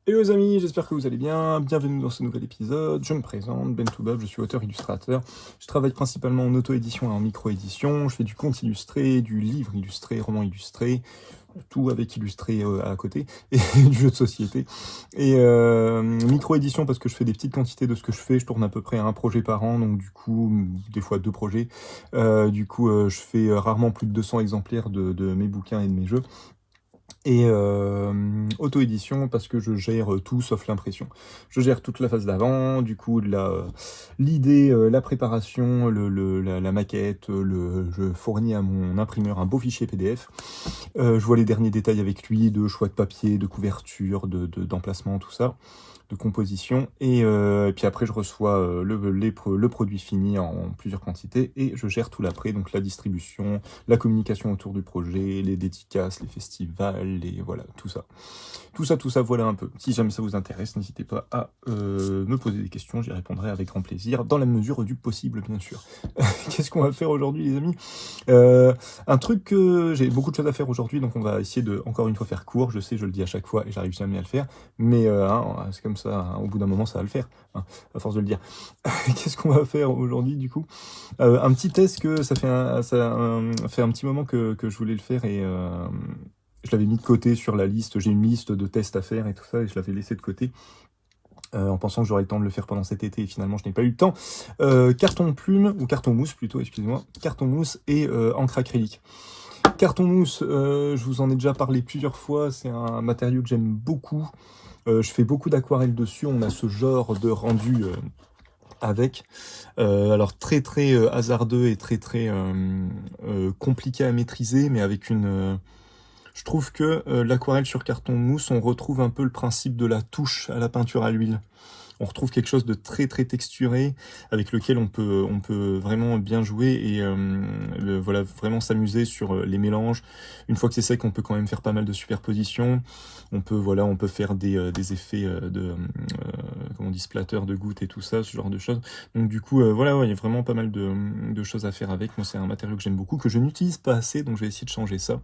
Hello les amis, j'espère que vous allez bien, bienvenue dans ce nouvel épisode, je me présente, Ben Toubab, je suis auteur-illustrateur, je travaille principalement en auto-édition et en micro-édition, je fais du conte illustré, du livre illustré, roman illustré, tout avec illustré à côté, et du jeu de société, et micro-édition parce que je fais des petites quantités de ce que je fais, je tourne à peu près à un projet par an, donc du coup, des fois deux projets, je fais rarement plus de 200 exemplaires de mes bouquins et de mes jeux, et auto-édition parce que je gère tout sauf l'impression. Je gère toute la phase d'avant, du coup l'idée, la préparation, la maquette, je fournis à mon imprimeur un beau fichier PDF. Je vois les derniers détails avec lui, de choix de papier, de couverture, d'emplacement, tout ça, de composition. Et puis après, je reçois le produit fini en plusieurs quantités et je gère tout l'après, donc la distribution, la communication autour du projet, les dédicaces, les festivals, voilà, tout ça. Tout ça, voilà un peu. Si jamais ça vous intéresse, n'hésitez pas à me poser des questions, j'y répondrai avec grand plaisir, dans la mesure du possible, bien sûr. Qu'est-ce qu'on va faire aujourd'hui, les amis? Un truc que j'ai beaucoup de choses à faire aujourd'hui, donc on va essayer de, encore une fois, faire court. Je sais, je le dis à chaque fois et j'arrive jamais à le faire, mais c'est comme ça, hein, au bout d'un moment, ça va le faire, hein, à force de le dire. Qu'est-ce qu'on va faire aujourd'hui, du coup? Un petit test que fait un petit moment que je voulais le faire et je l'avais mis de côté sur la liste. J'ai une liste de tests à faire et tout ça, et je l'avais laissé de côté. En pensant que j'aurais le temps de le faire pendant cet été, et finalement je n'ai pas eu le temps. Carton plume, ou carton mousse plutôt, excusez-moi, carton mousse et encre acrylique. Carton mousse, je vous en ai déjà parlé plusieurs fois, c'est un matériau que j'aime beaucoup. Je fais beaucoup d'aquarelles dessus, on a ce genre de rendu avec. Alors très hasardeux et très compliqué à maîtriser, mais avec une... je trouve que l'aquarelle sur carton mousse, on retrouve un peu le principe de la touche à la peinture à l'huile. On retrouve quelque chose de très texturé avec lequel on peut vraiment bien jouer et voilà, vraiment s'amuser sur les mélanges. Une fois que c'est sec, on peut quand même faire pas mal de superpositions. On peut faire des effets comment on dit, splatter de gouttes et tout ça, ce genre de choses. Donc du coup, voilà, ouais, il y a vraiment pas mal de choses à faire avec. Moi, c'est un matériau que j'aime beaucoup, que je n'utilise pas assez, donc je vais essayer de changer ça.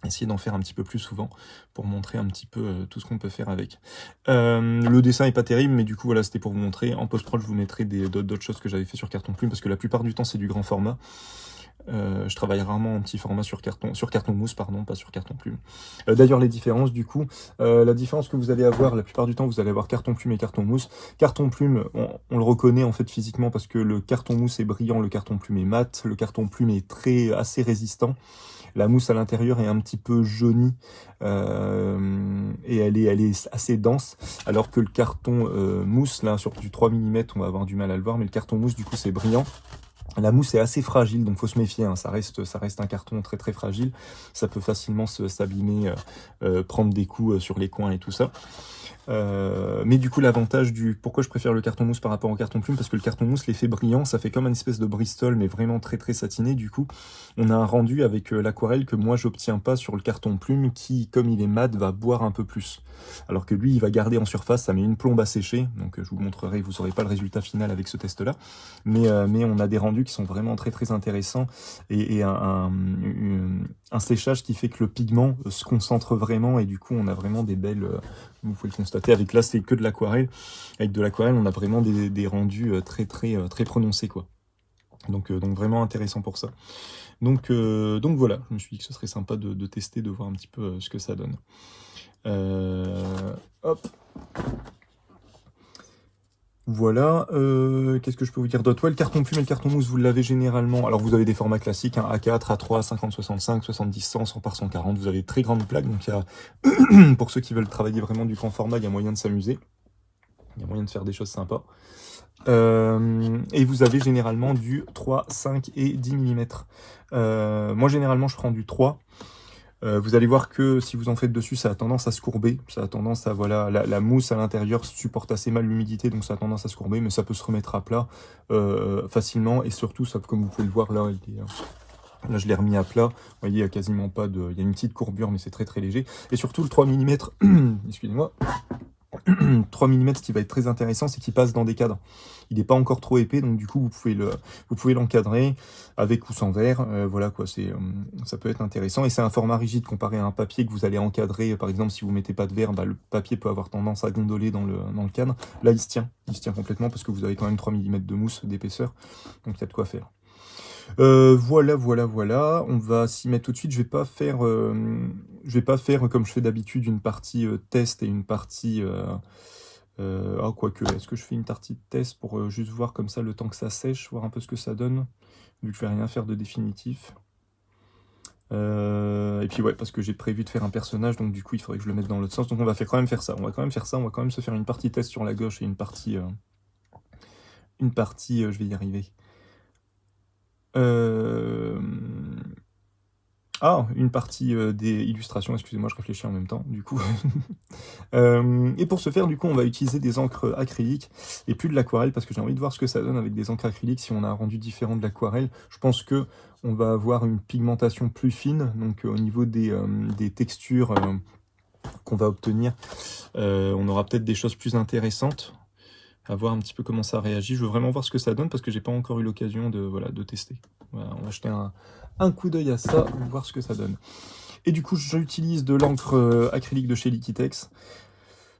Essayer d'en faire un petit peu plus souvent pour montrer un petit peu tout ce qu'on peut faire avec. Le dessin est pas terrible, mais du coup voilà, c'était pour vous montrer. En post-prod, je vous mettrai d'autres choses que j'avais fait sur carton plume, parce que la plupart du temps c'est du grand format. Je travaille rarement en petit format sur carton mousse, pardon, pas sur carton plume. D'ailleurs, les différences, du coup, la différence que vous allez avoir, la plupart du temps, vous allez avoir carton plume et carton mousse. Carton plume, on le reconnaît en fait physiquement parce que le carton mousse est brillant, le carton plume est mat, le carton plume est assez résistant. La mousse à l'intérieur est un petit peu jaunie et elle est assez dense, alors que le carton mousse, là, sur du 3 mm, on va avoir du mal à le voir, mais le carton mousse, du coup, c'est brillant. La mousse est assez fragile, donc faut se méfier, hein. Ça reste un carton très fragile. Ça peut facilement s'abîmer, prendre des coups sur les coins et tout ça. Mais du coup, l'avantage pourquoi je préfère le carton mousse par rapport au carton plume, parce que le carton mousse, l'effet brillant, ça fait comme une espèce de Bristol, mais vraiment très satiné. Du coup, on a un rendu avec l'aquarelle que moi, j'obtiens pas sur le carton plume, qui, comme il est mat, va boire un peu plus. Alors que lui, il va garder en surface, ça met une plombe à sécher. Donc, je vous montrerai, vous n'aurez pas le résultat final avec ce test-là. Mais on a des rendus qui sont vraiment très intéressants et un séchage qui fait que le pigment se concentre vraiment, et du coup, on a vraiment des belles... vous pouvez le constater, avec là c'est que de l'aquarelle. Avec de l'aquarelle, on a vraiment des rendus très prononcés, quoi. Donc vraiment intéressant pour ça. Donc voilà, je me suis dit que ce serait sympa de tester, de voir un petit peu ce que ça donne. Hop. Voilà, qu'est-ce que je peux vous dire d'autre? Ouais, le carton plume et le carton mousse, vous l'avez généralement. Alors vous avez des formats classiques, hein, A4, A3, 50-65, 70-100, 100 par 140. Vous avez de très grandes plaques, donc il y a pour ceux qui veulent travailler vraiment du grand format, il y a moyen de s'amuser. Il y a moyen de faire des choses sympas. Et vous avez généralement du 3, 5 et 10 mm. Moi, généralement, je prends du 3. Vous allez voir que si vous en faites dessus, ça a tendance à se courber. Ça a tendance à, voilà, la mousse à l'intérieur supporte assez mal l'humidité, donc ça a tendance à se courber, mais ça peut se remettre à plat facilement. Et surtout, ça, comme vous pouvez le voir là, là, je l'ai remis à plat. Vous voyez, il y a quasiment pas de... Il y a une petite courbure, mais c'est très léger. Et surtout, le 3 mm, excusez-moi, 3 mm, ce qui va être très intéressant, c'est qu'il passe dans des cadres. Il n'est pas encore trop épais, donc du coup, vous pouvez l'encadrer avec ou sans verre. Voilà quoi, ça peut être intéressant. Et c'est un format rigide comparé à un papier que vous allez encadrer. Par exemple, si vous mettez pas de verre, le papier peut avoir tendance à gondoler dans le cadre. Là, il se tient complètement parce que vous avez quand même 3 mm de mousse d'épaisseur. Donc il y a de quoi faire. Voilà. On va s'y mettre tout de suite. Je vais pas faire comme je fais d'habitude une partie test et une partie... quoique, est-ce que je fais une partie de test pour juste voir comme ça le temps que ça sèche, voir un peu ce que ça donne, vu que je vais rien faire de définitif. Et puis ouais, parce que j'ai prévu de faire un personnage, donc du coup il faudrait que je le mette dans l'autre sens. Donc on va quand même faire ça. On va quand même se faire une partie test sur la gauche et une partie, je vais y arriver. Une partie des illustrations, excusez-moi, je réfléchis en même temps, du coup. Et pour ce faire, du coup, on va utiliser des encres acryliques et plus de l'aquarelle, parce que j'ai envie de voir ce que ça donne avec des encres acryliques, si on a un rendu différent de l'aquarelle. Je pense que on va avoir une pigmentation plus fine, donc au niveau des textures qu'on va obtenir, on aura peut-être des choses plus intéressantes. À voir un petit peu comment ça réagit. Je veux vraiment voir ce que ça donne, parce que j'ai pas encore eu l'occasion de tester. Voilà, on va jeter un coup d'œil à ça, voir ce que ça donne. Et du coup, j'utilise de l'encre acrylique de chez Liquitex.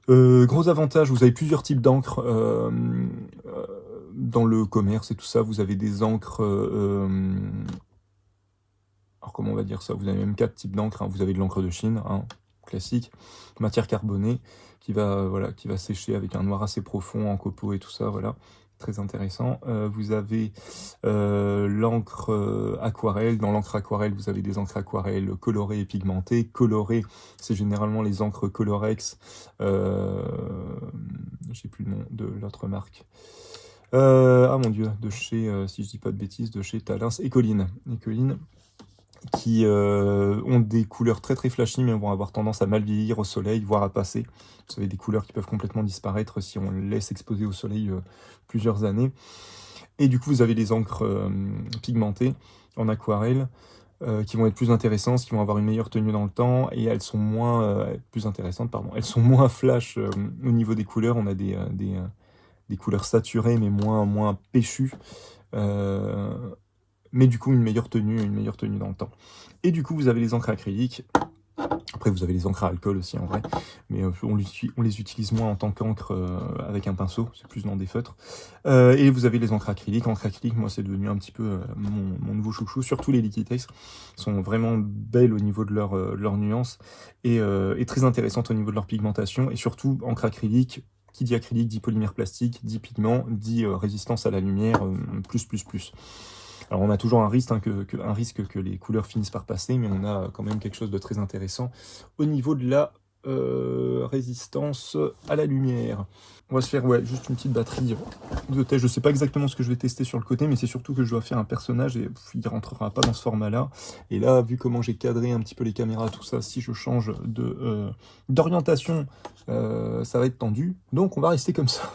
Gros avantage, vous avez plusieurs types d'encre dans le commerce et tout ça. Vous avez des encres... alors comment on va dire ça? Vous avez même 4 types d'encre. Hein. Vous avez de l'encre de Chine, classique, matière carbonée, qui va sécher avec un noir assez profond en copeaux et tout ça, voilà. Très intéressant. Vous avez l'encre aquarelle. Dans l'encre aquarelle, vous avez des encres aquarelles colorées et pigmentées. Colorées, c'est généralement les encres Colorex. J'ai plus le nom de l'autre marque. Mon dieu, de chez, si je dis pas de bêtises, de chez Talens et Colline. Qui ont des couleurs très très flashy, mais vont avoir tendance à mal vieillir au soleil, voire à passer. Vous avez des couleurs qui peuvent complètement disparaître si on les laisse exposer au soleil plusieurs années. Et du coup, vous avez les encres pigmentées en aquarelle, qui vont être plus intéressantes, qui vont avoir une meilleure tenue dans le temps, et elles sont moins plus intéressantes, pardon. Elles sont moins flash au niveau des couleurs. On a des couleurs saturées, mais moins péchues. Mais du coup une meilleure tenue dans le temps. Et du coup, vous avez les encres acryliques. Après, vous avez les encres à alcool aussi, en vrai. Mais on les utilise moins en tant qu'encre avec un pinceau. C'est plus dans des feutres. Et vous avez les encres acryliques. Encre acrylique, moi, c'est devenu un petit peu mon nouveau chouchou. Surtout les Liquitex sont vraiment belles au niveau de leur nuance. Et très intéressantes au niveau de leur pigmentation. Et surtout, encre acrylique, qui dit acrylique, dit polymère plastique, dit pigment, dit résistance à la lumière, plus. Alors on a toujours un risque, que les couleurs finissent par passer, mais on a quand même quelque chose de très intéressant au niveau de la résistance à la lumière. On va se faire juste une petite batterie de test. Je sais pas exactement ce que je vais tester sur le côté, mais c'est surtout que je dois faire un personnage et il rentrera pas dans ce format-là. Et là, vu comment j'ai cadré un petit peu les caméras, tout ça, si je change d'orientation, ça va être tendu. Donc on va rester comme ça.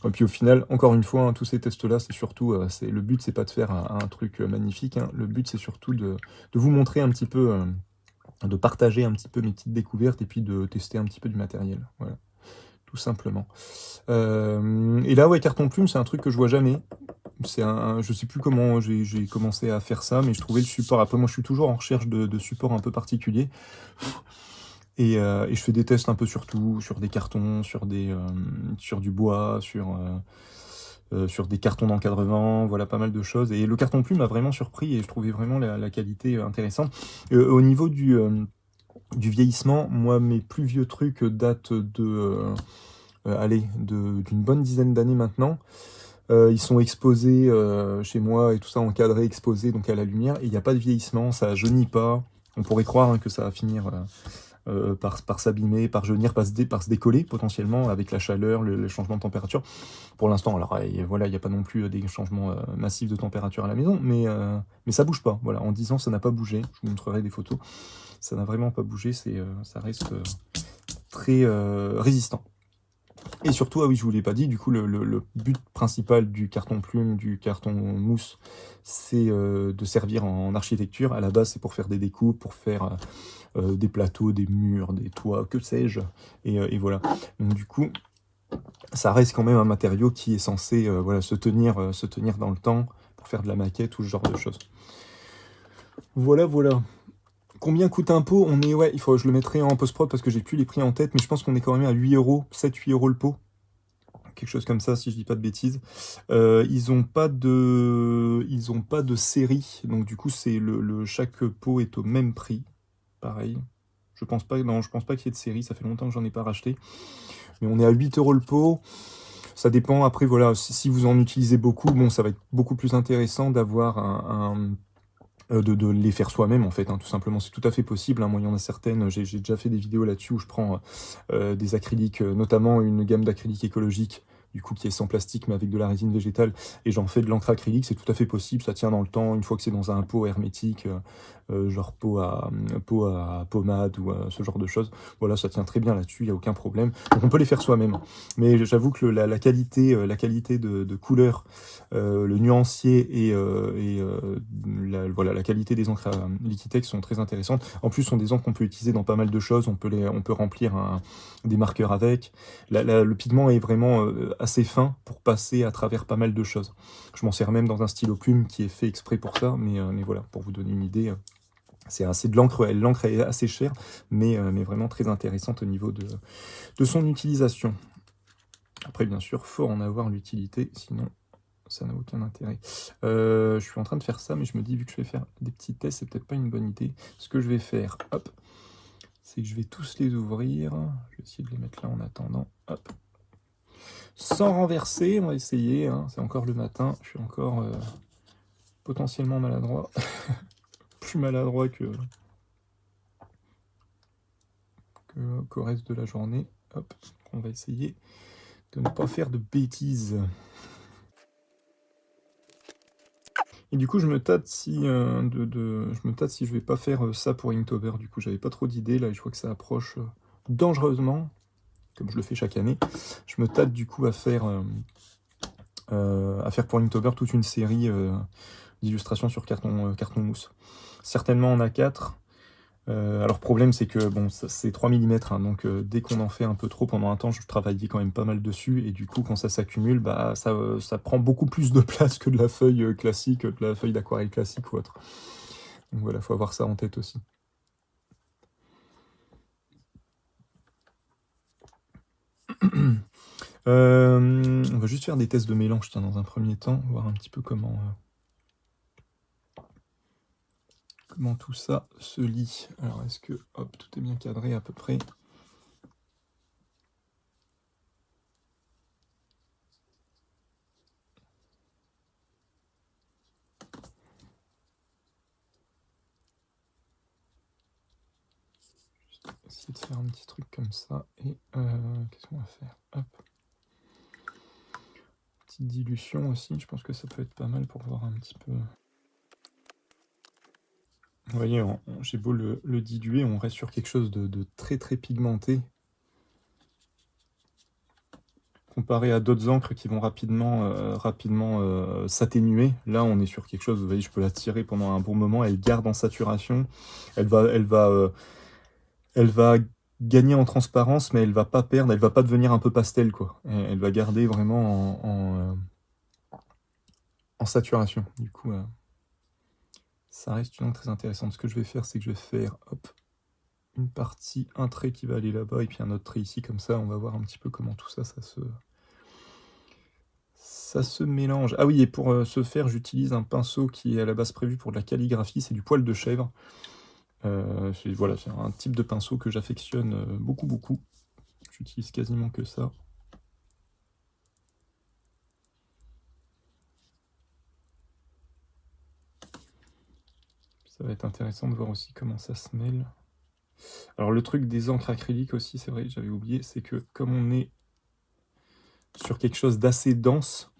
Et puis au final, encore une fois, tous ces tests-là, c'est surtout, le but, c'est pas de faire un truc magnifique. Le but, c'est surtout de vous montrer un petit peu, de partager un petit peu mes petites découvertes et puis de tester un petit peu du matériel. Voilà, tout simplement. Et là, carton plume, c'est un truc que je vois jamais. Je sais plus comment j'ai commencé à faire ça, mais je trouvais le support. Après, moi, je suis toujours en recherche de supports un peu particuliers. Et je fais des tests un peu sur tout, sur des cartons, sur du bois, sur des cartons d'encadrement, voilà, pas mal de choses. Et le carton plume m'a vraiment surpris et je trouvais vraiment la qualité intéressante. Au niveau du vieillissement, moi, mes plus vieux trucs datent d'une bonne dizaine d'années maintenant. Ils sont exposés chez moi et tout ça, encadrés, exposés donc à la lumière. Et il n'y a pas de vieillissement, ça jaunit pas. On pourrait croire que ça va finir... par s'abîmer, par jaunir, par se décoller potentiellement avec la chaleur, le changement de température. Pour l'instant, alors voilà, il n'y a pas non plus des changements massifs de température à la maison, mais ça bouge pas. Voilà, en 10 ans, ça n'a pas bougé. Je vous montrerai des photos. Ça n'a vraiment pas bougé, ça reste très résistant. Et surtout, ah oui, je vous l'ai pas dit, du coup, le but principal du carton plume, du carton mousse, c'est de servir en architecture. À la base, c'est pour faire des découpes, pour faire des plateaux, des murs, des toits, que sais-je. Et voilà. Donc du coup, ça reste quand même un matériau qui est censé voilà, se tenir dans le temps pour faire de la maquette ou ce genre de choses. Voilà, voilà. Combien coûte un pot? On est, ouais, je le mettrai en post-prod parce que j'ai plus les prix en tête, mais je pense qu'on est quand même à 8 euros, 7-8 euros le pot. Quelque chose comme ça, si je dis pas de bêtises. Ils ont pas de série, donc du coup, chaque pot est au même prix. Pareil. Je pense pas, non, je pense pas qu'il y ait de série, ça fait longtemps que j'en ai pas racheté. Mais on est à 8 euros le pot. Ça dépend, après, voilà, si vous en utilisez beaucoup, bon, ça va être beaucoup plus intéressant d'avoir de les faire soi-même en fait, hein, tout simplement. C'est tout à fait possible, hein. Moi, il y en a certaines, j'ai déjà fait des vidéos là-dessus où je prends des acryliques, notamment une gamme d'acryliques écologiques, du coup qui est sans plastique mais avec de la résine végétale, et j'en fais de l'encre acrylique. C'est tout à fait possible, ça tient dans le temps, une fois que c'est dans un pot hermétique, genre pot à pommade ou ce genre de choses. Voilà, ça tient très bien là-dessus, il n'y a aucun problème. Donc on peut les faire soi-même. Mais j'avoue que la qualité de couleur, le nuancier voilà, la qualité des encres à Liquitex sont très intéressantes. En plus, ce sont des encres qu'on peut utiliser dans pas mal de choses. On peut remplir des marqueurs avec. Le pigment est vraiment assez fin pour passer à travers pas mal de choses. Je m'en sers même dans un stylo plume qui est fait exprès pour ça. Mais voilà, pour vous donner une idée, c'est assez de l'encre. L'encre est assez chère, mais vraiment très intéressante au niveau de son utilisation. Après, bien sûr, faut en avoir l'utilité, sinon ça n'a aucun intérêt. Je suis en train de faire ça, mais je me dis, vu que je vais faire des petits tests, c'est peut-être pas une bonne idée. Ce que je vais faire, hop, c'est que je vais tous les ouvrir. Je vais essayer de les mettre là en attendant. Hop. Sans renverser, on va essayer. Hein. C'est encore le matin, je suis encore potentiellement maladroit. Plus maladroit qu'au reste de la journée. Hop, on va essayer de ne pas faire de bêtises. Et du coup, je me tâte si je vais pas faire ça pour Inktober. Du coup, j'avais pas trop d'idées là, et je vois que ça approche dangereusement, comme je le fais chaque année. Je me tâte du coup à faire pour Inktober toute une série d'illustrations sur carton mousse. Certainement en A4. Alors, problème, c'est que bon, c'est 3 mm, hein, donc dès qu'on en fait un peu trop pendant un temps, je travaillais quand même pas mal dessus, et du coup, quand ça s'accumule, bah, ça prend beaucoup plus de place que de la feuille classique, de la feuille d'aquarelle classique ou autre. Donc voilà, faut avoir ça en tête aussi. On va juste faire des tests de mélange dans un premier temps, voir un petit peu comment tout ça se lie. Alors, est-ce que hop, tout est bien cadré à peu près? Essayer de faire un petit truc comme ça. Et qu'est-ce qu'on va faire? Hop. Petite dilution aussi, je pense que ça peut être pas mal pour voir un petit peu. Vous voyez, j'ai beau le diluer, on reste sur quelque chose de très très pigmenté. Comparé à d'autres encres qui vont rapidement s'atténuer, là on est sur quelque chose, vous voyez, je peux la tirer pendant un bon moment, elle garde en saturation, elle va gagner en transparence, mais elle va pas perdre, elle va pas devenir un peu pastel, quoi. Elle va garder vraiment en saturation. Du coup, ça reste une encre très intéressante. Ce que je vais faire, c'est que je vais faire hop, une partie, un trait qui va aller là-bas, et puis un autre trait ici, comme ça, on va voir un petit peu comment tout ça, ça se mélange. Ah oui, et pour ce faire, j'utilise un pinceau qui est à la base prévu pour de la calligraphie, c'est du poil de chèvre. Voilà, c'est un type de pinceau que j'affectionne beaucoup, beaucoup. J'utilise quasiment que ça. Ça va être intéressant de voir aussi comment ça se mêle. Alors le truc des encres acryliques aussi, c'est vrai, j'avais oublié, c'est que comme on est sur quelque chose d'assez dense,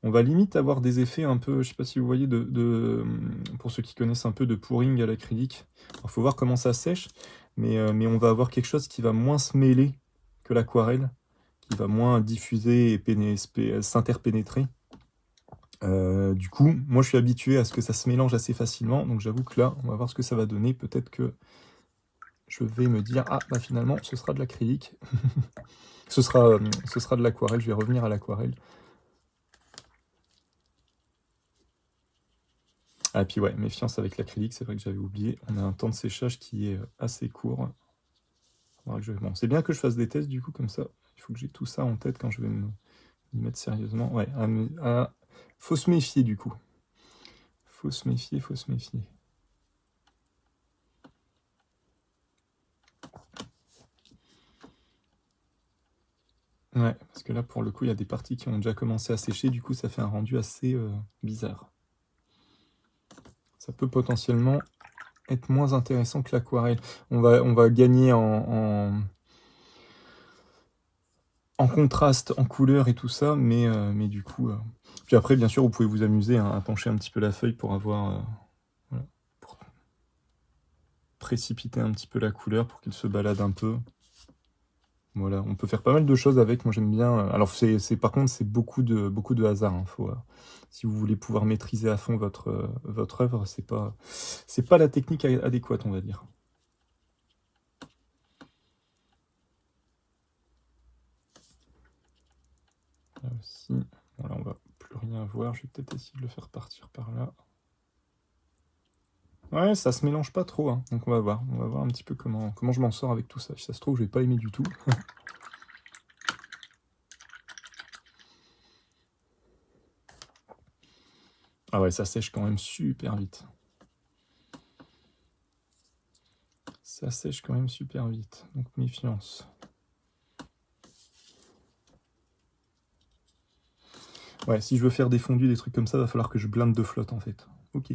on va limite avoir des effets un peu, je sais pas si vous voyez, pour ceux qui connaissent un peu de pouring à l'acrylique. Il faut voir comment ça sèche, mais on va avoir quelque chose qui va moins se mêler que l'aquarelle, qui va moins diffuser et s'interpénétrer. Du coup, moi je suis habitué à ce que ça se mélange assez facilement, donc j'avoue que là, on va voir ce que ça va donner. Peut-être que je vais me dire, ah bah finalement, ce sera de l'acrylique. ce sera de l'aquarelle, je vais revenir à l'aquarelle. Ah, puis ouais, méfiance avec l'acrylique, c'est vrai que j'avais oublié. On a un temps de séchage qui est assez court. Bon, c'est bien que je fasse des tests du coup, comme ça. Il faut que j'ai tout ça en tête quand je vais m'y mettre sérieusement. Ouais, faut se méfier du coup. Faut se méfier, faut se méfier. Ouais, parce que là, pour le coup, il y a des parties qui ont déjà commencé à sécher, du coup, ça fait un rendu assez bizarre. Ça peut potentiellement être moins intéressant que l'aquarelle. On va gagner en contraste, en couleur et tout ça, mais du coup... Puis après, bien sûr, vous pouvez vous amuser à pencher un petit peu la feuille pour avoir... voilà, pour précipiter un petit peu la couleur, pour qu'elle se balade un peu. Voilà, on peut faire pas mal de choses avec. Moi, j'aime bien... Alors, par contre, c'est beaucoup de hasard. Hein. Si vous voulez pouvoir maîtriser à fond votre œuvre, c'est pas la technique adéquate, on va dire. Là aussi, voilà, on va plus rien voir. Je vais peut-être essayer de le faire partir par là. Ouais, ça se mélange pas trop, hein. Donc on va voir un petit peu comment je m'en sors avec tout ça. Si ça se trouve, je vais pas aimer du tout. Ah ouais, ça sèche quand même super vite. Ça sèche quand même super vite, donc méfiance. Ouais, si je veux faire des fondus, des trucs comme ça, va falloir que je blinde de flotte en fait. Ok.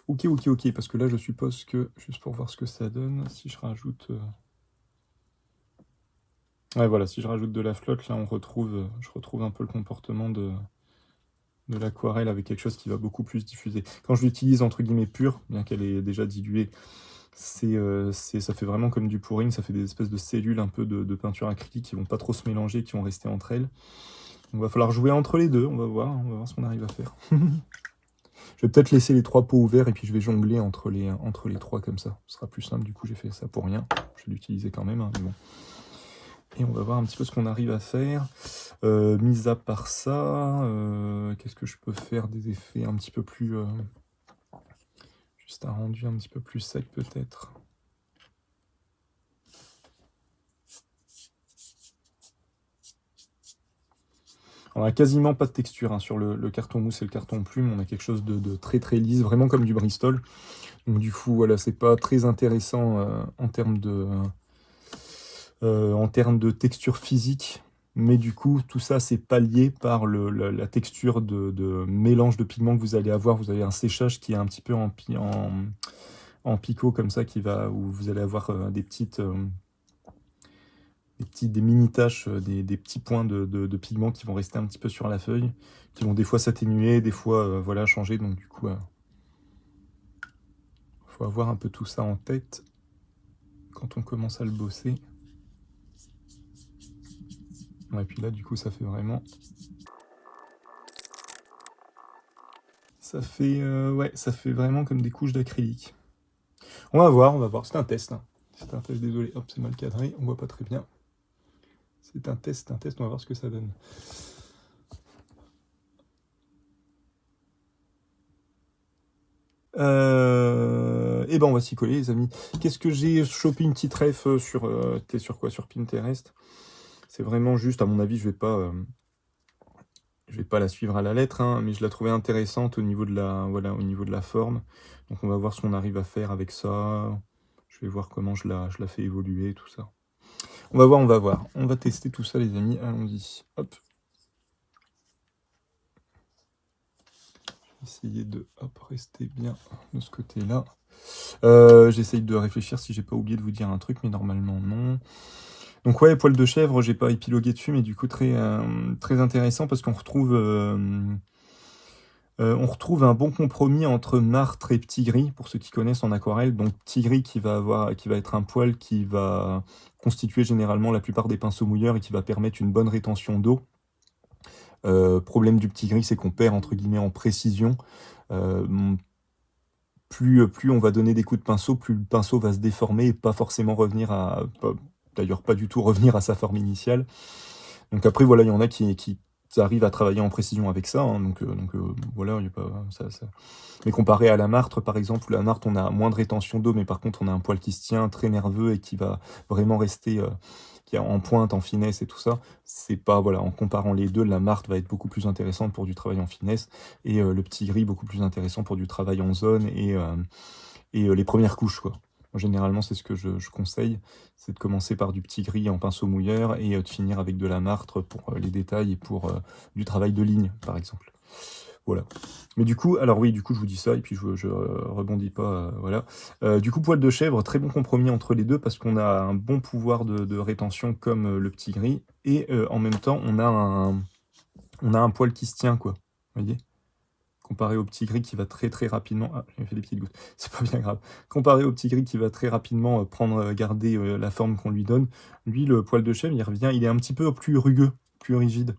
Ok, parce que là je suppose que, juste pour voir ce que ça donne, si je rajoute... Ouais, voilà, si je rajoute de la flotte, là je retrouve un peu le comportement de l'aquarelle avec quelque chose qui va beaucoup plus diffuser. Quand je l'utilise entre guillemets pure, bien qu'elle est déjà diluée, ça fait vraiment comme du pouring, ça fait des espèces de cellules un peu de peinture acrylique qui vont pas trop se mélanger, qui vont rester entre elles. On va falloir jouer entre les deux, on va voir ce qu'on arrive à faire. Je vais peut-être laisser les 3 pots ouverts et puis je vais jongler entre les 3 comme ça. Ce sera plus simple, du coup j'ai fait ça pour rien. Je vais l'utiliser quand même, hein, mais bon. Et on va voir un petit peu ce qu'on arrive à faire. Mis à part ça, qu'est-ce que je peux faire des effets un petit peu plus... juste un rendu un petit peu plus sec peut-être. On a quasiment pas de texture hein, sur le carton mousse et le carton plume. On a quelque chose de très très lisse, vraiment comme du Bristol. Donc du coup, voilà, c'est pas très intéressant en termes de texture physique. Mais du coup, tout ça, c'est pallié par la texture de mélange de pigments que vous allez avoir. Vous avez un séchage qui est un petit peu en picot comme ça, où vous allez avoir des mini-taches, des petits points de pigments qui vont rester un petit peu sur la feuille, qui vont des fois s'atténuer, des fois voilà, changer. Donc du coup, faut avoir un peu tout ça en tête quand on commence à le bosser. Ouais, et puis là, du coup, ça fait vraiment... ouais, ça fait vraiment comme des couches d'acrylique. On va voir. C'est un test. Hein. C'est un test, désolé. Hop, c'est mal cadré. On voit pas très bien. C'est un test. On va voir ce que ça donne. Et ben on va s'y coller les amis. Qu'est-ce que j'ai chopé une petite ref sur... T'es sur quoi? Sur Pinterest. C'est vraiment juste, à mon avis, je vais pas la suivre à la lettre, hein, mais je la trouvais intéressante au niveau de la forme. Donc on va voir ce qu'on arrive à faire avec ça. Je vais voir comment je la fais évoluer, tout ça. On va voir. On va tester tout ça les amis. Allons-y. Hop. Essayer de rester bien de ce côté-là. J'essaye de réfléchir si j'ai pas oublié de vous dire un truc, mais normalement non. Donc ouais, poil de chèvre, j'ai pas épilogué dessus, mais du coup très intéressant parce qu'on retrouve On retrouve un bon compromis entre martre et petit gris, pour ceux qui connaissent en aquarelle. Donc petit gris qui va être un poil qui va constituer généralement la plupart des pinceaux mouilleurs et qui va permettre une bonne rétention d'eau. Problème du petit gris, c'est qu'on perd entre guillemets en précision. Plus on va donner des coups de pinceau, plus le pinceau va se déformer et pas forcément revenir d'ailleurs pas du tout revenir à sa forme initiale. Donc après voilà, il y en a qui arrivent à travailler en précision avec ça, hein, voilà, il y a pas ça. Mais comparé à la martre par exemple, où la martre on a moins de rétention d'eau, mais par contre on a un poil qui se tient très nerveux et qui va vraiment rester qui est en pointe, en finesse et tout ça, c'est pas, voilà, en comparant les deux, la martre va être beaucoup plus intéressante pour du travail en finesse, et le petit gris beaucoup plus intéressant pour du travail en zone et les premières couches, quoi. Moi, généralement, c'est ce que je conseille, c'est de commencer par du petit gris en pinceau mouilleur et de finir avec de la martre pour les détails et pour du travail de ligne, par exemple. Voilà. Mais du coup, alors oui, du coup, je vous dis ça, et puis je rebondis pas, voilà. Du coup, poil de chèvre, très bon compromis entre les deux, parce qu'on a un bon pouvoir de rétention comme le petit gris, et en même temps, on a un poil qui se tient, quoi. Vous voyez? Comparé au petit gris qui va très très rapidement... Ah, j'ai fait des petites gouttes, c'est pas bien grave. Comparé au petit gris qui va très rapidement garder la forme qu'on lui donne, lui, le poil de chèvre, il est un petit peu plus rugueux, plus rigide.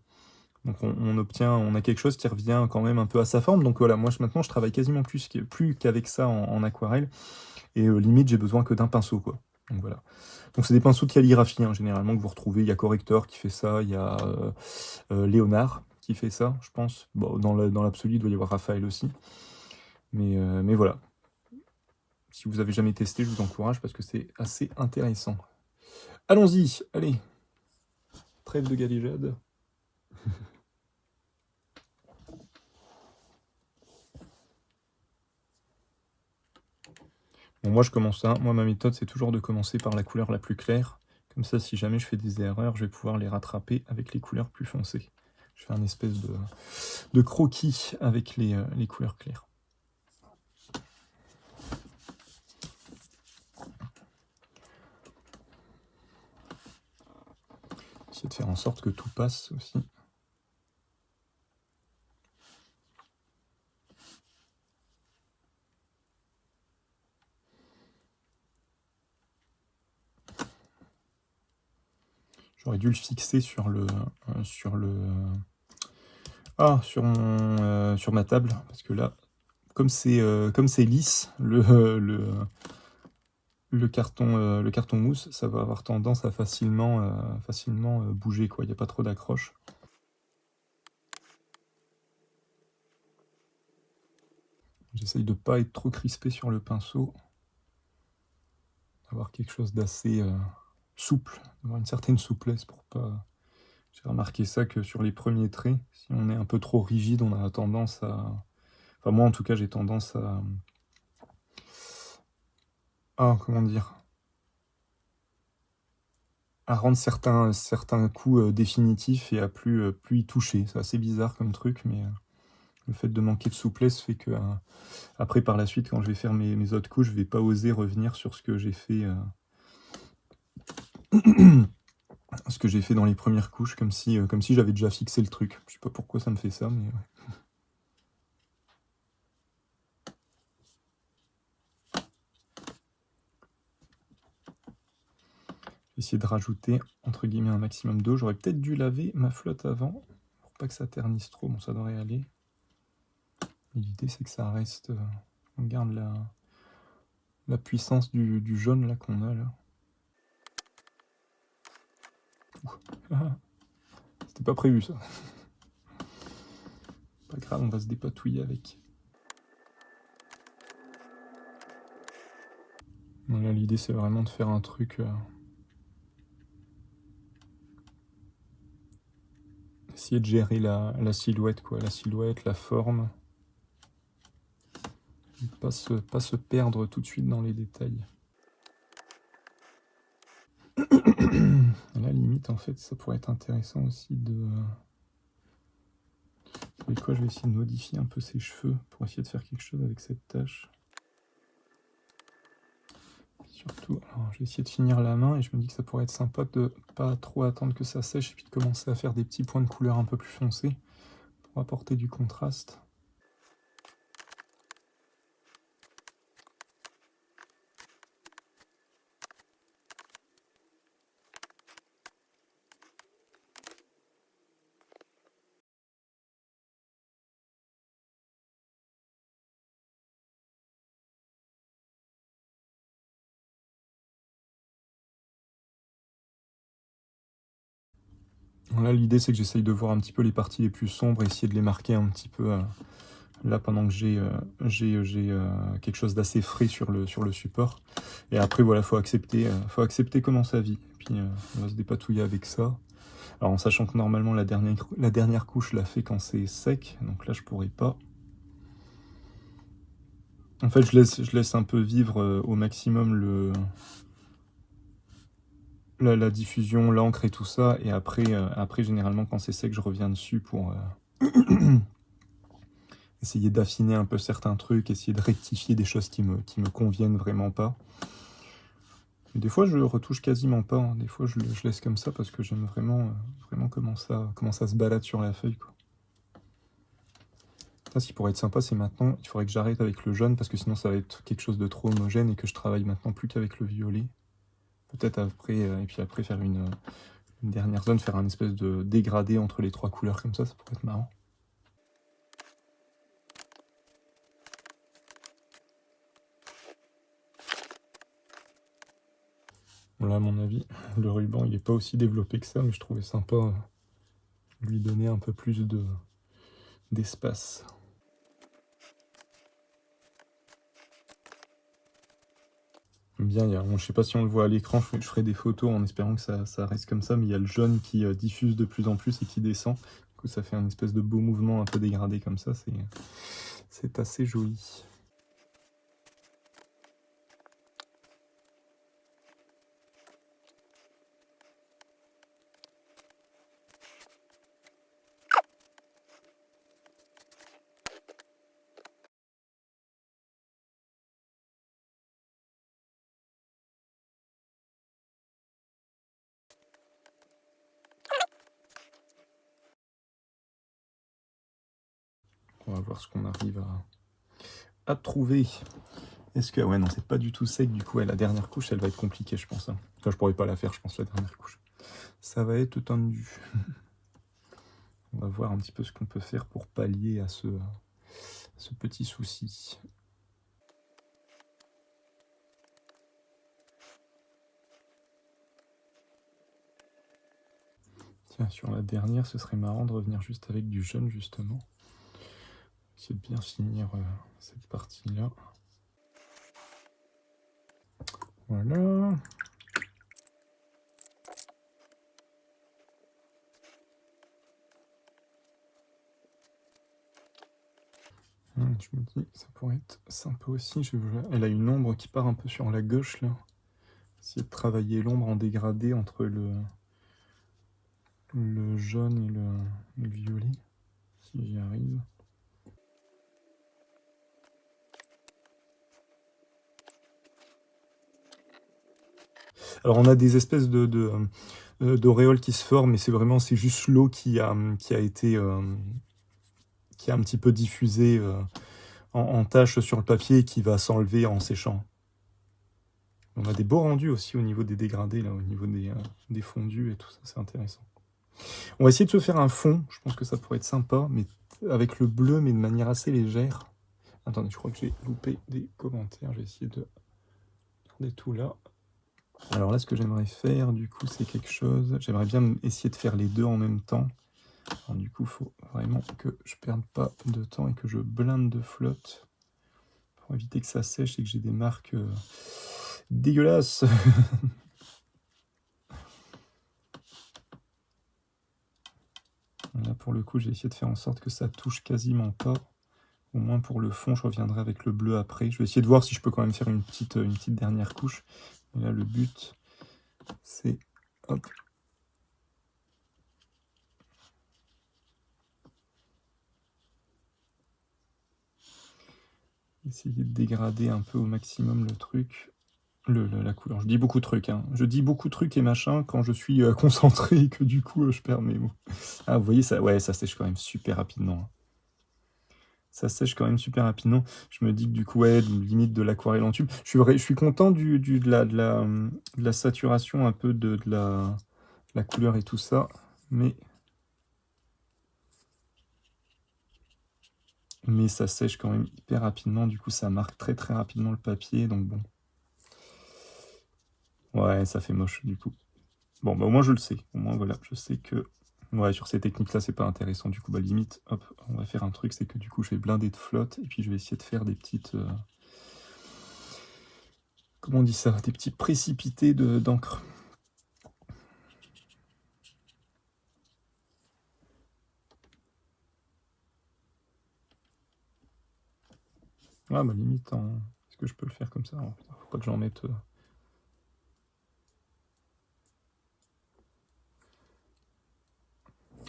Donc on a quelque chose qui revient quand même un peu à sa forme. Donc voilà, moi maintenant je travaille quasiment plus qu'avec ça en aquarelle. Et limite j'ai besoin que d'un pinceau, quoi. Donc voilà. Donc c'est des pinceaux de calligraphie, hein, généralement, que vous retrouvez. Il y a Corrector qui fait ça, il y a Léonard qui fait ça, je pense. Bon, dans l'absolu, il doit y avoir Raphaël aussi. Mais voilà. Si vous avez jamais testé, je vous encourage parce que c'est assez intéressant. Allons-y, allez. Trêve de galéjade. Bon, moi, je commence ça. Moi, ma méthode, c'est toujours de commencer par la couleur la plus claire. Comme ça, si jamais je fais des erreurs, je vais pouvoir les rattraper avec les couleurs plus foncées. Je fais un espèce de croquis avec les couleurs claires. Essayer de faire en sorte que tout passe aussi. J'aurais dû le fixer sur ma table, parce que là, comme c'est lisse, le carton mousse, ça va avoir tendance à facilement bouger, quoi. Il n'y a pas trop d'accroche. J'essaye de ne pas être trop crispé sur le pinceau, d'avoir quelque chose d'assez souple, d'avoir une certaine souplesse pour pas... J'ai remarqué ça que sur les premiers traits, si on est un peu trop rigide, on a tendance à... Enfin moi en tout cas j'ai tendance à... comment dire, à rendre certains coups définitifs et à plus y toucher. C'est assez bizarre comme truc, mais le fait de manquer de souplesse fait que après par la suite quand je vais faire mes autres coups, je vais pas oser revenir sur ce que j'ai fait ce que j'ai fait dans les premières couches, comme si j'avais déjà fixé le truc. Je sais pas pourquoi ça me fait ça, mais ouais. Essayer de rajouter entre guillemets un maximum d'eau. J'aurais peut-être dû laver ma flotte avant pour pas que ça ternisse trop. Bon, ça devrait aller. L'idée c'est que ça reste. On garde la puissance du jaune là qu'on a là. C'était pas prévu ça. Pas grave, on va se dépatouiller avec. Bon, là l'idée c'est vraiment de faire un truc. Essayer de gérer la silhouette, quoi. La silhouette, la forme. Pas se perdre tout de suite dans les détails. À la limite, en fait, ça pourrait être intéressant aussi de... Vous savez quoi, je vais essayer de modifier un peu ses cheveux pour essayer de faire quelque chose avec cette tache. Surtout, alors je vais essayer de finir la main et je me dis que ça pourrait être sympa de pas trop attendre que ça sèche et puis de commencer à faire des petits points de couleur un peu plus foncés pour apporter du contraste. Là, l'idée, c'est que j'essaye de voir un petit peu les parties les plus sombres et essayer de les marquer un petit peu là pendant que j'ai quelque chose d'assez frais sur le support. Et après, voilà, faut accepter comment ça vit. Et puis, on va se dépatouiller avec ça. Alors, en sachant que normalement, la dernière couche, je la fais quand c'est sec. Donc là, je pourrais pas. En fait, je laisse un peu vivre au maximum la diffusion, l'encre et tout ça. Et après, généralement, quand c'est sec, je reviens dessus pour essayer d'affiner un peu certains trucs, essayer de rectifier des choses qui me conviennent vraiment pas. Et des fois, je retouche quasiment pas, hein. Des fois, je laisse comme ça parce que j'aime vraiment comment ça se balade sur la feuille, quoi. Ça, ce qui pourrait être sympa, c'est maintenant, il faudrait que j'arrête avec le jaune parce que sinon, ça va être quelque chose de trop homogène et que je travaille maintenant plus qu'avec le violet. Peut-être après, et puis après faire une dernière zone, faire un espèce de dégradé entre les trois couleurs comme ça pourrait être marrant. Là, à mon avis, le ruban, il n'est pas aussi développé que ça, mais je trouvais sympa lui donner un peu plus d'espace. Bien, bon, je sais pas si on le voit à l'écran, je ferai des photos en espérant que ça reste comme ça, mais il y a le jaune qui diffuse de plus en plus et qui descend. Du coup, ça fait un espèce de beau mouvement un peu dégradé comme ça, c'est assez joli. On va voir ce qu'on arrive à trouver. Est-ce que... Ouais, non, c'est pas du tout sec, du coup, la dernière couche, elle va être compliquée, je pense, hein. Enfin, je pourrais pas la faire, je pense, la dernière couche. Ça va être tendu. On va voir un petit peu ce qu'on peut faire pour pallier à ce petit souci. Tiens, sur la dernière, ce serait marrant de revenir juste avec du jaune, justement. Essayer de bien finir cette partie-là. Voilà. Je me dis, ça pourrait être sympa aussi. Elle a une ombre qui part un peu sur la gauche, là. Essayer de travailler l'ombre en dégradé entre le jaune et le violet, si j'y arrive. Alors on a des espèces d'auréoles qui se forment, mais c'est juste l'eau qui a été qui a un petit peu diffusé en tache sur le papier et qui va s'enlever en séchant. On a des beaux rendus aussi au niveau des dégradés, là, au niveau des fondus et tout ça, c'est intéressant. On va essayer de se faire un fond, je pense que ça pourrait être sympa, mais avec le bleu, mais de manière assez légère. Attendez, je crois que j'ai loupé des commentaires, je vais essayer de garder tout là. Alors là, ce que j'aimerais faire, du coup, c'est quelque chose... J'aimerais bien essayer de faire les deux en même temps. Alors, du coup, il faut vraiment que je perde pas de temps et que je blinde de flotte pour éviter que ça sèche et que j'ai des marques dégueulasses. Là, pour le coup, j'ai essayé de faire en sorte que ça touche quasiment pas. Au moins pour le fond, je reviendrai avec le bleu après. Je vais essayer de voir si je peux quand même faire une petite dernière couche. Mais là, le but, c'est... Hop. Essayer de dégrader un peu au maximum le truc. La couleur. Je dis beaucoup de trucs, hein. Je dis beaucoup de trucs et machin quand je suis concentré et que du coup, je perds mes mots. Ah, vous voyez, ça, ouais, ça sèche quand même super rapidement, hein. Ça sèche quand même super rapidement. Je me dis que du coup, ouais, limite de l'aquarelle en tube. Je suis content de la saturation un peu de la couleur et tout ça, mais ça sèche quand même hyper rapidement. Du coup, ça marque très très rapidement le papier, donc bon. Ouais, ça fait moche du coup. Bon, bah au moins je le sais. Au moins voilà, je sais que Ouais, sur ces techniques-là, c'est pas intéressant. Du coup, bah limite, hop, on va faire un truc, c'est que du coup, je vais blinder de flotte, et puis je vais essayer de faire des petites... comment on dit ça? Des petits précipités d'encre. Ah bah limite, est-ce que je peux le faire comme ça? Oh, putain, faut pas que j'en mette...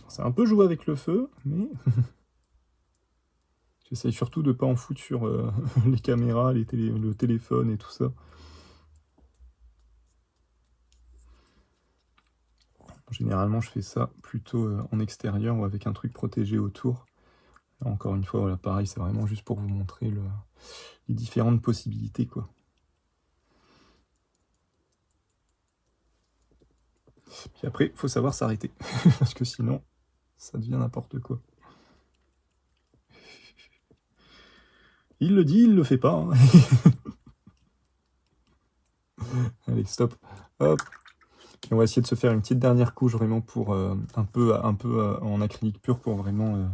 C'est un peu joué avec le feu, mais... J'essaye surtout de pas en foutre sur les caméras, le téléphone et tout ça. Généralement, je fais ça plutôt en extérieur ou avec un truc protégé autour. Là, encore une fois, voilà, pareil, c'est vraiment juste pour vous montrer les différentes possibilités, quoi. Puis après, il faut savoir s'arrêter, parce que sinon, ça devient n'importe quoi. Il le dit, il le fait pas. Hein. Allez, stop. Hop. Et on va essayer de se faire une petite dernière couche vraiment pour un peu en acrylique pur pour vraiment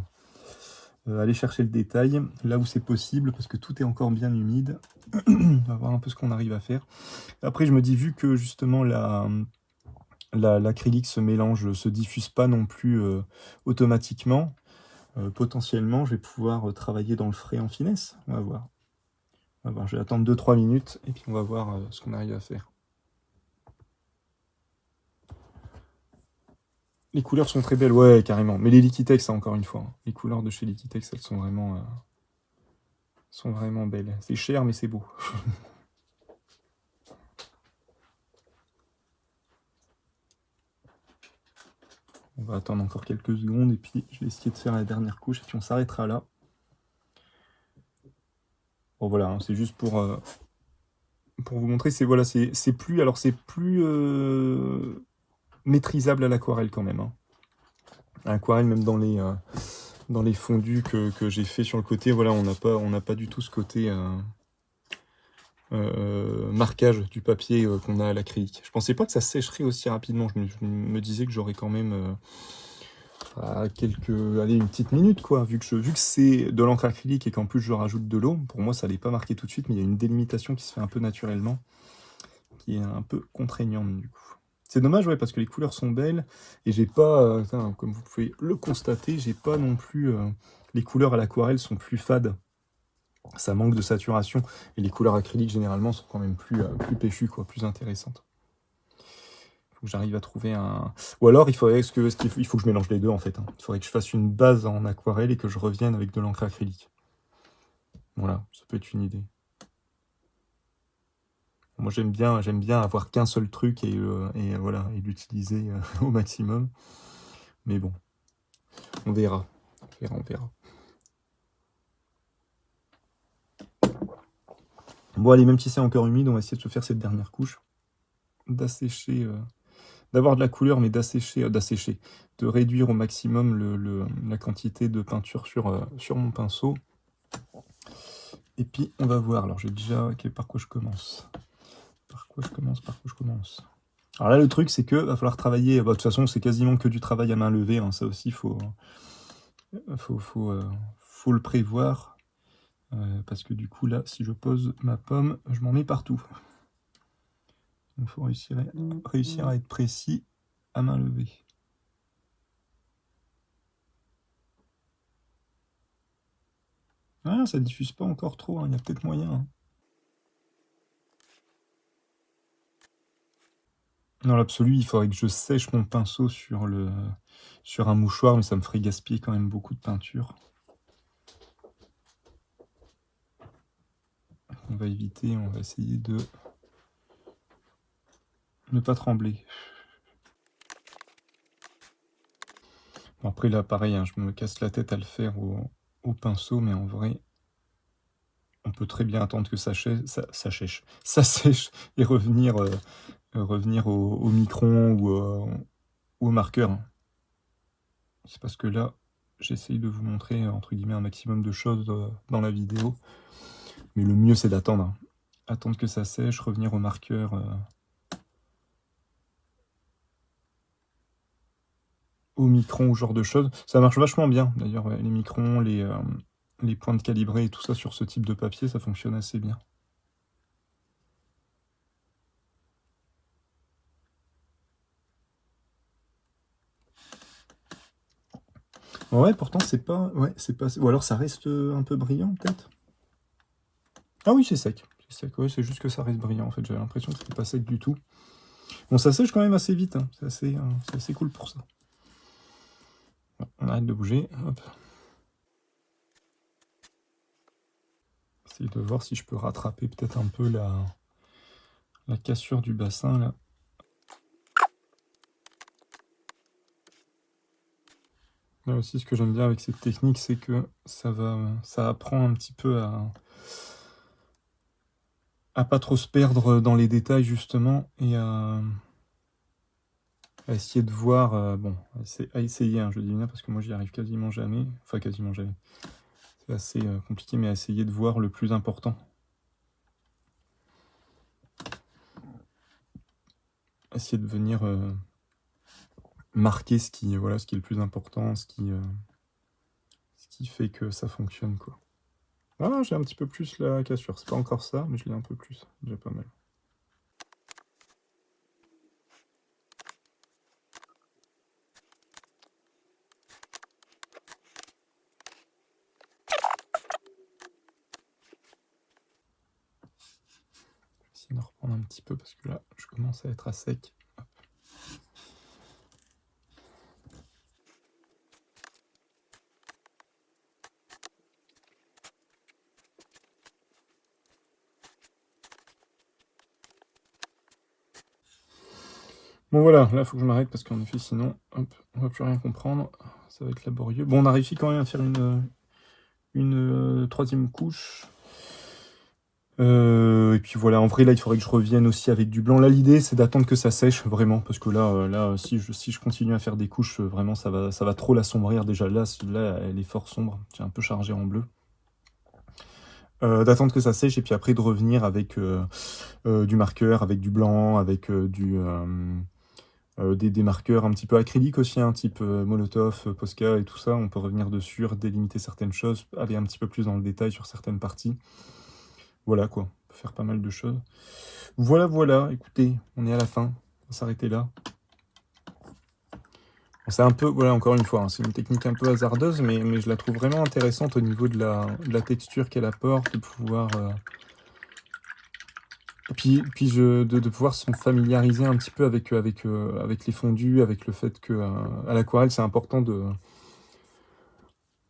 aller chercher le détail là où c'est possible parce que tout est encore bien humide. On va voir un peu ce qu'on arrive à faire. Après, je me dis, vu que justement l'acrylique se mélange, se diffuse pas non plus automatiquement, potentiellement, je vais pouvoir travailler dans le frais en finesse. On va voir. On va voir. Je vais attendre 2-3 minutes et puis on va voir ce qu'on arrive à faire. Les couleurs sont très belles, ouais, carrément. Mais les Liquitex, encore une fois, hein. Les couleurs de chez Liquitex, elles sont vraiment belles. C'est cher, mais c'est beau. On va attendre encore quelques secondes et puis je vais essayer de faire la dernière couche et puis on s'arrêtera là. Bon voilà, hein, c'est juste pour vous montrer. C'est plus maîtrisable à l'aquarelle quand même. Hein. À l'aquarelle, même dans les fondus que j'ai fait sur le côté, voilà, on n'a pas du tout ce côté marquage du papier qu'on a à l'acrylique. Je pensais pas que ça sécherait aussi rapidement. Je me disais que j'aurais quand même une petite minute, quoi. Vu que c'est de l'encre acrylique et qu'en plus je rajoute de l'eau, pour moi ça n'allait pas marquer tout de suite, mais il y a une délimitation qui se fait un peu naturellement, qui est un peu contraignante du coup. C'est dommage, ouais, parce que les couleurs sont belles, et j'ai pas, comme vous pouvez le constater, j'ai pas non plus... les couleurs à l'aquarelle sont plus fades. Ça manque de saturation, et les couleurs acryliques généralement sont quand même plus péchues, quoi, plus intéressantes. Faut que j'arrive à trouver un... Ou alors, il faut que je mélange les deux, en fait. Hein. Il faudrait que je fasse une base en aquarelle et que je revienne avec de l'encre acrylique. Voilà, ça peut être une idée. Moi, j'aime bien avoir qu'un seul truc et voilà, et l'utiliser au maximum. Mais bon, on verra. On verra. Bon, allez, même si c'est encore humide, on va essayer de se faire cette dernière couche. D'assécher... d'avoir de la couleur, mais d'assécher, de réduire au maximum la quantité de peinture sur mon pinceau. Et puis, on va voir. Alors, j'ai déjà... par quoi je commence? Par quoi je commence? Alors là, le truc, c'est que va falloir travailler... Bah, de toute façon, c'est quasiment que du travail à main levée. Hein. Ça aussi, faut le prévoir. Parce que du coup, là, si je pose ma pomme, je m'en mets partout. Il faut réussir à être précis à main levée. Ah, ça diffuse pas encore trop, hein. Il y a peut-être moyen. Hein. Dans l'absolu, il faudrait que je sèche mon pinceau sur un mouchoir, mais ça me ferait gaspiller quand même beaucoup de peinture. On va éviter, on va essayer de ne pas trembler. Bon, après là, pareil, hein, je me casse la tête à le faire au pinceau, mais en vrai, on peut très bien attendre que ça sèche et revenir au micron ou au marqueur. C'est parce que là, j'essaye de vous montrer, entre guillemets, un maximum de choses dans la vidéo. Mais le mieux, c'est d'attendre. Hein. Attendre que ça sèche, revenir au marqueur. au micron ou ce genre de choses. Ça marche vachement bien, d'ailleurs, ouais, les microns, les pointes calibrées et tout ça sur ce type de papier, ça fonctionne assez bien. Ouais, pourtant, c'est pas... Ouais, c'est pas... Ou alors, ça reste un peu brillant, peut-être? Ah oui, c'est sec. C'est sec, ouais, c'est juste que ça reste brillant, en fait. J'avais l'impression que c'était pas sec du tout. Bon, ça sèche quand même assez vite, hein. C'est assez cool pour ça. Bon, on arrête de bouger, hop. Essayer de voir si je peux rattraper peut-être un peu la cassure du bassin, là. Là aussi, ce que j'aime bien avec cette technique, c'est que ça apprend un petit peu à pas trop se perdre dans les détails, justement, et à essayer de voir, bon, à essayer, hein, je dis bien, parce que moi, j'y arrive quasiment jamais, enfin, quasiment jamais. C'est assez compliqué, mais à essayer de voir le plus important. Essayer de venir marquer ce qui est le plus important, ce qui fait que ça fonctionne, quoi. Ah, j'ai un petit peu plus la cassure. C'est pas encore ça, mais je l'ai un peu plus. Déjà pas mal. Je vais essayer de reprendre un petit peu parce que là, je commence à être à sec. Hop. Bon voilà, là, il faut que je m'arrête parce qu'en effet, sinon, hop, on va plus rien comprendre. Ça va être laborieux. Bon, on a réussi quand même à faire une troisième couche. Et puis voilà, en vrai, là, il faudrait que je revienne aussi avec du blanc. Là, l'idée, c'est d'attendre que ça sèche, vraiment, parce que là si je continue à faire des couches, vraiment, ça va trop l'assombrir. Déjà, là, celui-là, elle est fort sombre. J'ai un peu chargé en bleu. D'attendre que ça sèche, et puis après, de revenir avec du marqueur, avec du blanc, avec des marqueurs un petit peu acryliques aussi, un type Molotov, Posca et tout ça. On peut revenir dessus, délimiter certaines choses, aller un petit peu plus dans le détail sur certaines parties. Voilà quoi, on peut faire pas mal de choses. Voilà, écoutez, on est à la fin, on va s'arrêter là. Bon, c'est un peu, voilà, encore une fois, hein, c'est une technique un peu hasardeuse, mais je la trouve vraiment intéressante au niveau de la texture qu'elle apporte, de pouvoir... puis de pouvoir se familiariser un petit peu avec les fondus, avec le fait que à l'aquarelle, c'est important de...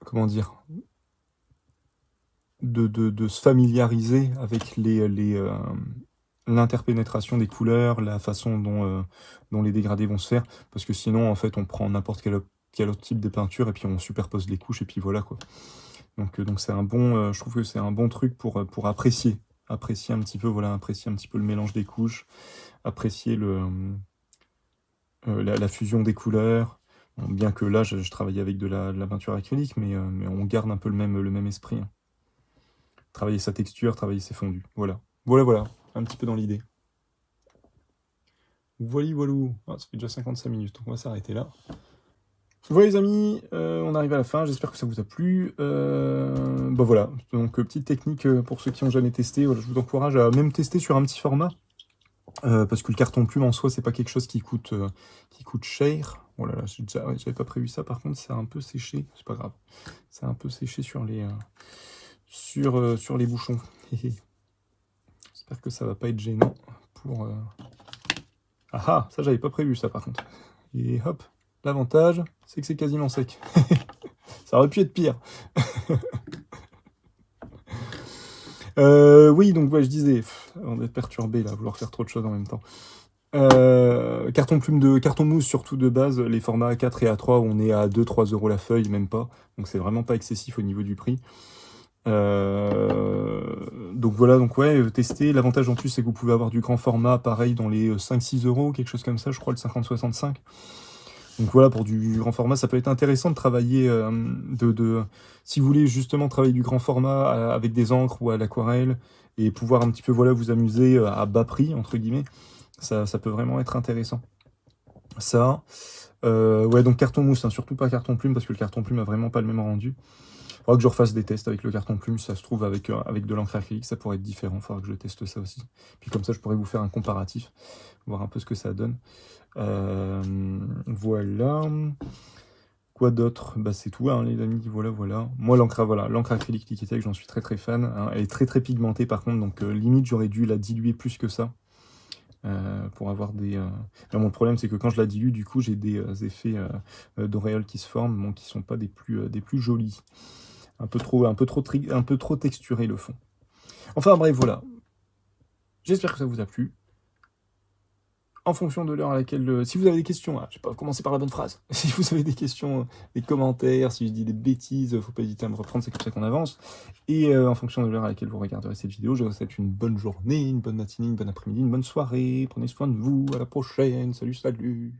Comment dire? De se familiariser avec l'interpénétration des couleurs, la façon dont les dégradés vont se faire, parce que sinon, en fait, on prend n'importe quel autre type de peinture et puis on superpose les couches et puis voilà, quoi. Donc c'est un bon, je trouve que c'est un bon truc pour apprécier un petit peu, voilà, apprécier un petit peu le mélange des couches, apprécier la fusion des couleurs. Bon, bien que là, je travaille avec de la peinture acrylique, mais on garde un peu le même esprit, hein. Travailler sa texture, travailler ses fondus. Voilà, un petit peu dans l'idée. Voilou. Ah, ça fait déjà 55 minutes, donc on va s'arrêter là. Voilà les amis, on arrive à la fin, j'espère que ça vous a plu. Bah voilà, donc petite technique pour ceux qui n'ont jamais testé, voilà, je vous encourage à même tester sur un petit format, parce que le carton plume en soi, c'est pas quelque chose qui coûte cher. Oh là là, j'avais pas prévu ça, par contre, c'est un peu séché, c'est pas grave. C'est un peu séché sur les bouchons. J'espère que ça va pas être gênant pour... Ah ah, ça j'avais pas prévu ça par contre. Et hop, l'avantage, c'est que c'est quasiment sec. Ça aurait pu être pire. Oui, donc ouais, je disais, avant d'être perturbé là, à vouloir faire trop de choses en même temps. Carton mousse surtout de base, les formats A4 et A3, on est à 2-3 euros la feuille, même pas. Donc c'est vraiment pas excessif au niveau du prix. Donc voilà, donc ouais, tester. L'avantage en plus, c'est que vous pouvez avoir du grand format, pareil, dans les 5-6 euros, quelque chose comme ça, je crois, le 50-65. Donc voilà, pour du grand format, ça peut être intéressant de travailler, si vous voulez justement travailler du grand format avec des encres ou à l'aquarelle, et pouvoir un petit peu, voilà, vous amuser à bas prix, entre guillemets, ça peut vraiment être intéressant. Ça. Ouais, donc carton mousse, hein, surtout pas carton plume, parce que le carton plume a vraiment pas le même rendu. Faudra que je refasse des tests avec le carton plume, si ça se trouve avec de l'encre acrylique, ça pourrait être différent, faudra que je teste ça aussi. Puis comme ça, je pourrais vous faire un comparatif, voir un peu ce que ça donne. Voilà. Quoi d'autre? Bah c'est tout, hein, les amis, voilà. Moi, l'encre acrylique Liquitex, j'en suis très fan. Hein. Elle est très pigmentée par contre, donc limite, j'aurais dû la diluer plus que ça. Pour avoir des... Là, mon problème, c'est que quand je la dilue, du coup, j'ai des effets d'auréoles qui se forment, bon, qui sont pas des plus jolis. Un peu trop texturé le fond. Enfin bref, voilà. J'espère que ça vous a plu. En fonction de l'heure à laquelle... si vous avez des questions, je vais pas commencer par la bonne phrase. Si vous avez des questions, des commentaires, si je dis des bêtises, faut pas hésiter à me reprendre, c'est comme ça qu'on avance. Et en fonction de l'heure à laquelle vous regarderez cette vidéo, je vous souhaite une bonne journée, une bonne matinée, une bonne après-midi, une bonne soirée. Prenez soin de vous, à la prochaine. Salut.